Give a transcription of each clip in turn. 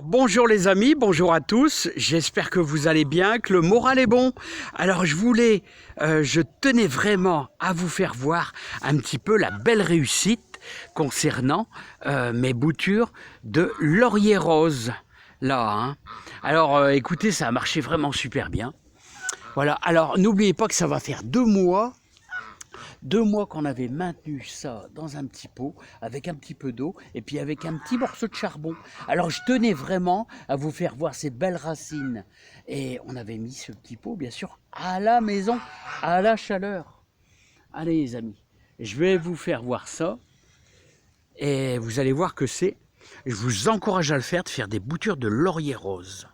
Bonjour les amis, bonjour à tous, j'espère que vous allez bien, que le moral est bon. Alors je tenais vraiment à vous faire voir un petit peu la belle réussite concernant mes boutures de laurier rose. Là, hein. Alors écoutez, ça a marché vraiment super bien. Voilà, alors n'oubliez pas que ça va faire 2 mois qu'on avait maintenu ça dans un petit pot avec un petit peu d'eau et puis avec un petit morceau de charbon. Alors je tenais vraiment à vous faire voir ces belles racines et on avait mis ce petit pot bien sûr à la maison, à la chaleur. Allez les amis, je vais vous faire voir ça et vous allez voir que je vous encourage à le faire, de faire des boutures de laurier rose.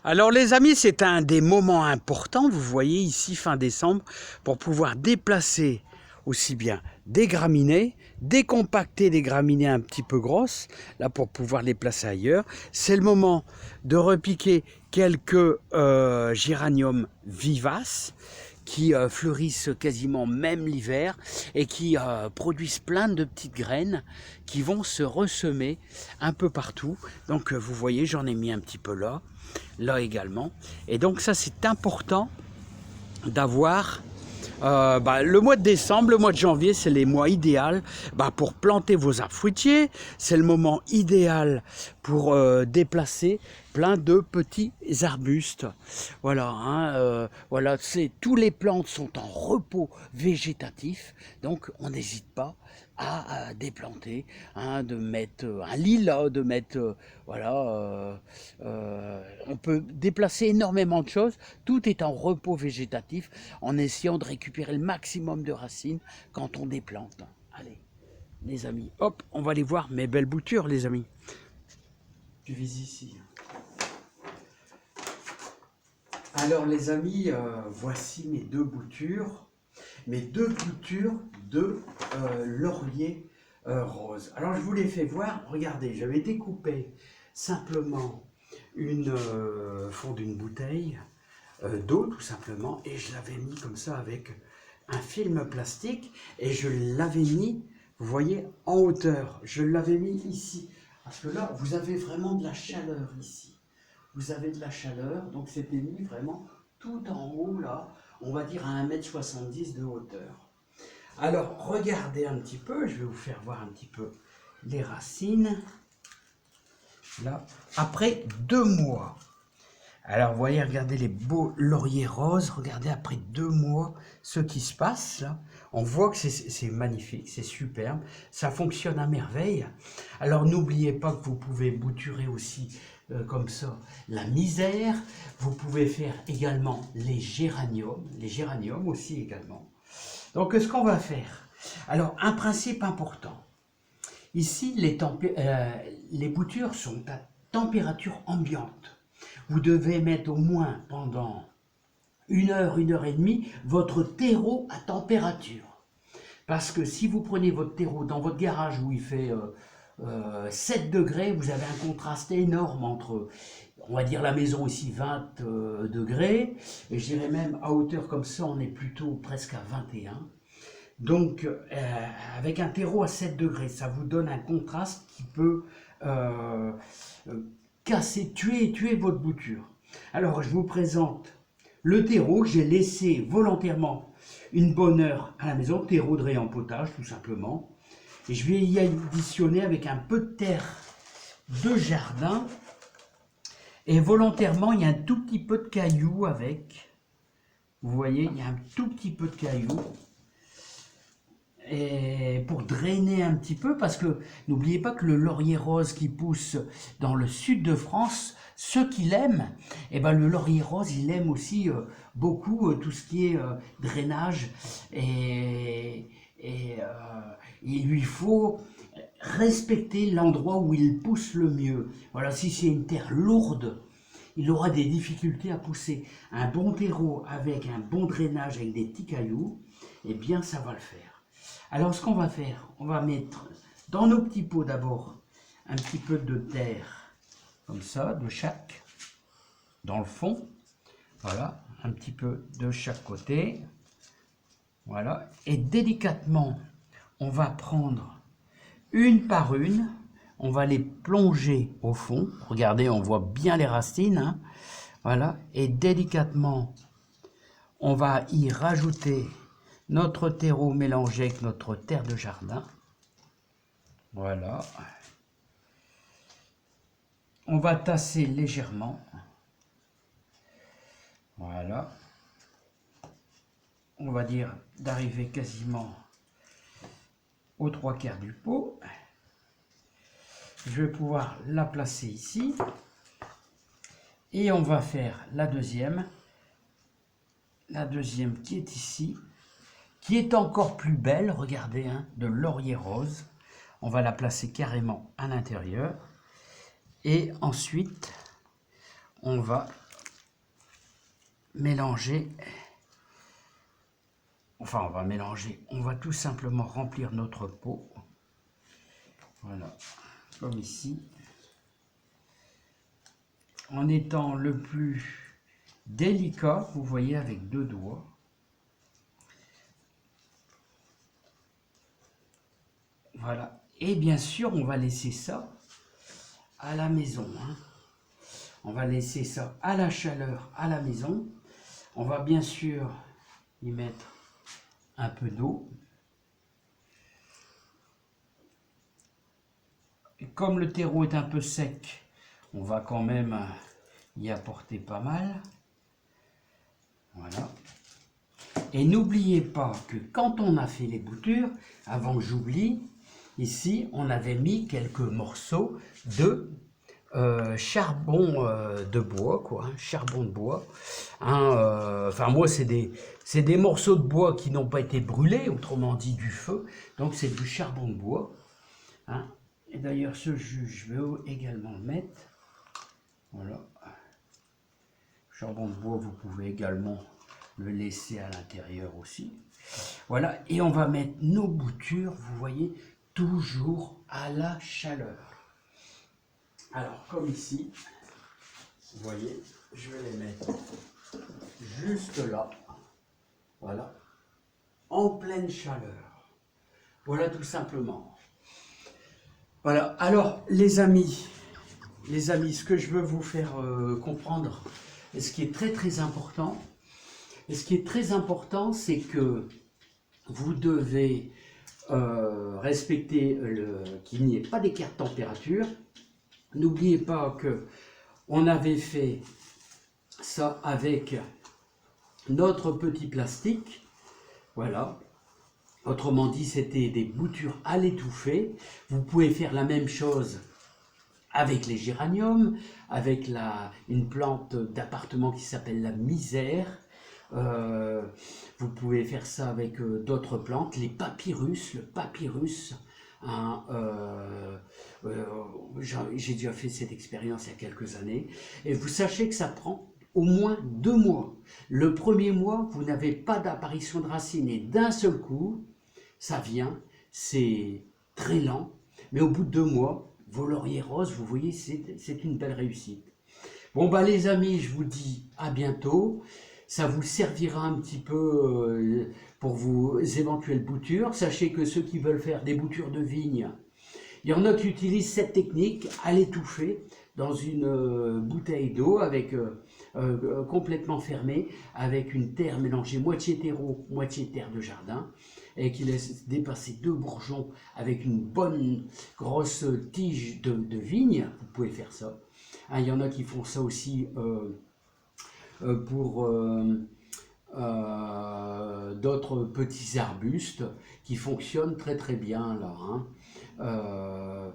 Alors les amis, c'est un des moments importants, vous voyez ici fin décembre, pour pouvoir déplacer aussi bien des graminées, décompacter des graminées un petit peu grosses, là pour pouvoir les placer ailleurs. C'est le moment de repiquer quelques géraniums vivaces qui fleurissent quasiment même l'hiver et qui produisent plein de petites graines qui vont se ressemer un peu partout. Donc vous voyez, j'en ai mis un petit peu là également. Et donc ça c'est important d'avoir le mois de décembre, le mois de janvier, c'est les mois idéaux pour planter vos arbres fruitiers. C'est le moment idéal pour déplacer plein de petits arbustes. Voilà, hein, voilà, tous les plantes sont en repos végétatif, donc on n'hésite pas à déplanter, hein, de mettre un lilas, de mettre, on peut déplacer énormément de choses, tout est en repos végétatif, en essayant de récupérer le maximum de racines quand on déplante. Allez, les amis, hop, on va aller voir mes belles boutures, les amis. Tu vis ici. Alors les amis, voici mes deux boutures de laurier rose. Alors je vous les fais voir, regardez, j'avais découpé simplement une fond d'une bouteille d'eau tout simplement, et je l'avais mis comme ça avec un film plastique, et je l'avais mis, vous voyez, en hauteur, je l'avais mis ici, parce que là vous avez vraiment de la chaleur ici. Vous avez de la chaleur, donc c'était mis vraiment tout en haut, là, on va dire à 1,70 m de hauteur. Alors, regardez un petit peu, je vais vous faire voir un petit peu les racines. Là, après 2 mois. Alors, vous voyez, regardez les beaux lauriers roses, regardez après 2 mois ce qui se passe, là. On voit que c'est magnifique, c'est superbe, ça fonctionne à merveille. Alors, n'oubliez pas que vous pouvez bouturer aussi comme ça la misère. Vous pouvez faire également les géraniums aussi également. Donc ce qu'on va faire, alors un principe important, ici les boutures sont à température ambiante. Vous devez mettre au moins pendant 1 heure, 1 heure et demie votre terreau à température. Parce que si vous prenez votre terreau dans votre garage où il fait 7 degrés, vous avez un contraste énorme entre, on va dire la maison ici 20 degrés, et je dirais même à hauteur comme ça, on est plutôt presque à 21. Donc avec un terreau à 7 degrés, ça vous donne un contraste qui peut casser, tuer votre bouture. Alors je vous présente le terreau que j'ai laissé volontairement une bonne heure à la maison, terreau de réempotage tout simplement. Et je vais y additionner avec un peu de terre de jardin. Et volontairement, il y a un tout petit peu de cailloux avec. Vous voyez, il y a un tout petit peu de cailloux. Et pour drainer un petit peu, parce que n'oubliez pas que le laurier rose qui pousse dans le sud de France, ceux qui l'aiment, le laurier rose, il aime aussi beaucoup tout ce qui est drainage, et il lui faut respecter l'endroit où il pousse le mieux. Voilà, si c'est une terre lourde, il aura des difficultés à pousser. Un bon terreau avec un bon drainage, avec des petits cailloux, eh bien ça va le faire. Alors ce qu'on va faire, on va mettre dans nos petits pots d'abord un petit peu de terre, comme ça, de chaque, dans le fond. Voilà, un petit peu de chaque côté. Voilà, et délicatement, on va prendre une par une, on va les plonger au fond. Regardez, on voit bien les racines, hein. Voilà, et délicatement, on va y rajouter notre terreau mélangé avec notre terre de jardin. Voilà. On va tasser légèrement. Voilà. On va dire d'arriver quasiment aux 3/4 du pot. Je vais pouvoir la placer ici. Et on va faire la deuxième. La deuxième qui est ici. Qui est encore plus belle, regardez, hein, de laurier rose. On va la placer carrément à l'intérieur. Et ensuite, on va mélanger. Enfin, on va mélanger. On va tout simplement remplir notre pot. Voilà, comme ici. En étant le plus délicat, vous voyez, avec 2 doigts. Voilà. Et bien sûr, on va laisser ça à la maison, hein. On va laisser ça à la chaleur à la maison. On va bien sûr y mettre un peu d'eau. Et comme le terreau est un peu sec, on va quand même y apporter pas mal. Voilà. Et n'oubliez pas que quand on a fait les boutures, avant que j'oublie, ici on avait mis quelques morceaux de charbon de bois, quoi, hein, charbon de bois. Hein, enfin moi c'est des morceaux de bois qui n'ont pas été brûlés, autrement dit du feu, donc c'est du charbon de bois. Hein. Et d'ailleurs ce jus, je vais également le mettre. Voilà. Charbon de bois, vous pouvez également le laisser à l'intérieur aussi. Voilà, et on va mettre nos boutures, vous voyez, toujours à la chaleur. Alors, comme ici, vous voyez, je vais les mettre juste là, voilà, en pleine chaleur. Voilà tout simplement. Voilà, alors les amis, ce que je veux vous faire comprendre, et ce qui est très important, c'est que vous devez respecter qu'il n'y ait pas d'écart de température. N'oubliez pas que on avait fait ça avec notre petit plastique, voilà. Autrement dit, c'était des boutures à l'étouffée. Vous pouvez faire la même chose avec les géraniums, avec une plante d'appartement qui s'appelle la misère. Vous pouvez faire ça avec d'autres plantes, le papyrus. Hein, j'ai déjà fait cette expérience il y a quelques années. Et vous sachez que ça prend au moins 2 mois. Le premier mois, vous n'avez pas d'apparition de racines et d'un seul coup, ça vient, c'est très lent, mais au bout de 2 mois, vos lauriers roses, vous voyez, c'est une belle réussite. Bon bah les amis, je vous dis à bientôt. Ça vous servira un petit peu pour vos éventuelles boutures. Sachez que ceux qui veulent faire des boutures de vigne, il y en a qui utilisent cette technique à l'étouffer dans une bouteille d'eau avec complètement fermée, avec une terre mélangée moitié terreau, moitié terre de jardin, et qui laisse dépasser 2 bourgeons avec une bonne grosse tige de vigne. Vous pouvez faire ça. Hein, il y en a qui font ça aussi pour d'autres petits arbustes qui fonctionnent très bien là, hein.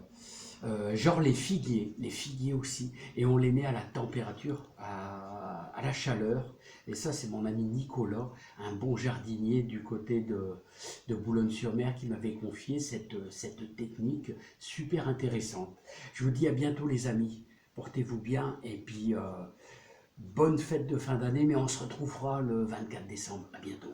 Genre les figuiers aussi, et on les met à la température, à la chaleur. Et ça, c'est mon ami Nicolas, un bon jardinier du côté de Boulogne-sur-Mer, qui m'avait confié cette technique super intéressante. Je vous dis à bientôt les amis, portez-vous bien, et puis bonne fête de fin d'année, mais on se retrouvera le 24 décembre. À bientôt.